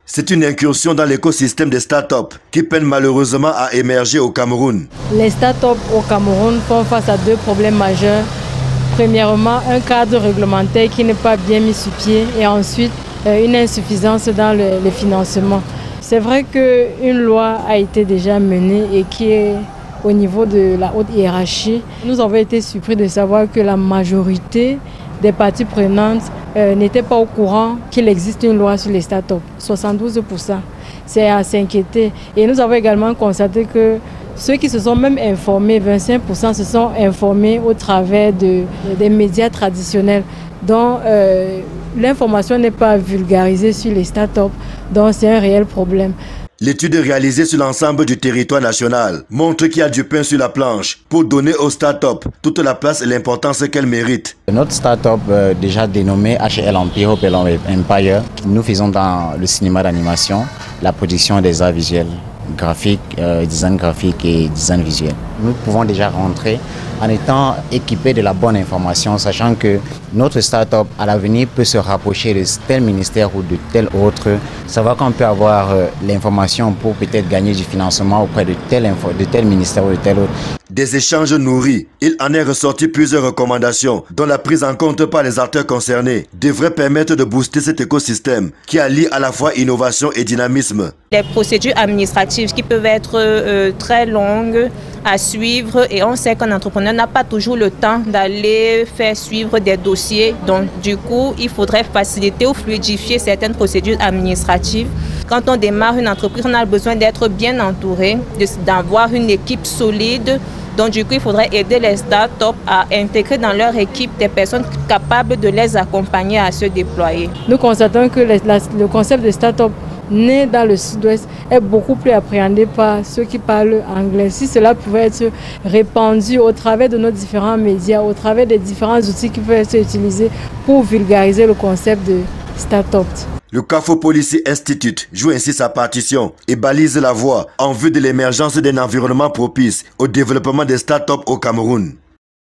C'est une incursion dans l'écosystème des startups qui peine malheureusement à émerger au Cameroun. Les startups au Cameroun font face à deux problèmes majeurs. Premièrement, un cadre réglementaire qui n'est pas bien mis sur pied et ensuite une insuffisance dans le financement. C'est vrai qu'une loi a été déjà menée et qui est au niveau de la haute hiérarchie. Nous avons été surpris de savoir que la majorité des parties prenantes n'étaient pas au courant qu'il existe une loi sur les startups. 72%. C'est à s'inquiéter. Et nous avons également constaté que ceux qui se sont même informés, 25% se sont informés au travers des médias traditionnels. Donc l'information n'est pas vulgarisée sur les startups. Donc c'est un réel problème. L'étude réalisée sur l'ensemble du territoire national montre qu'il y a du pain sur la planche pour donner aux startups toute la place et l'importance qu'elles méritent. Notre startup déjà dénommée HL Empire, Empire, nous faisons dans le cinéma d'animation la production des arts visuels, graphique, design graphique et design visuel. Nous pouvons déjà rentrer en étant équipés de la bonne information, sachant que notre start-up à l'avenir peut se rapprocher de tel ministère ou de tel autre, savoir qu'on peut avoir l'information pour peut-être gagner du financement auprès de tel ministère ou de tel autre. Des échanges nourris, il en est ressorti plusieurs recommandations dont la prise en compte par les acteurs concernés devrait permettre de booster cet écosystème qui allie à la fois innovation et dynamisme. Les procédures administratives qui peuvent être très longues à suivre et on sait qu'un entrepreneur n'a pas toujours le temps d'aller faire suivre des dossiers. Donc du coup, il faudrait faciliter ou fluidifier certaines procédures administratives. Quand on démarre une entreprise, on a besoin d'être bien entouré, d'avoir une équipe solide. Donc du coup, il faudrait aider les startups à intégrer dans leur équipe des personnes capables de les accompagner à se déployer. Nous constatons que le concept de startup né dans le sud-ouest est beaucoup plus appréhendé par ceux qui parlent anglais. Si cela pouvait être répandu au travers de nos différents médias, au travers des différents outils qui peuvent être utilisés pour vulgariser le concept de start-up. Le CAFO Policy Institute joue ainsi sa partition et balise la voie en vue de l'émergence d'un environnement propice au développement des startups au Cameroun.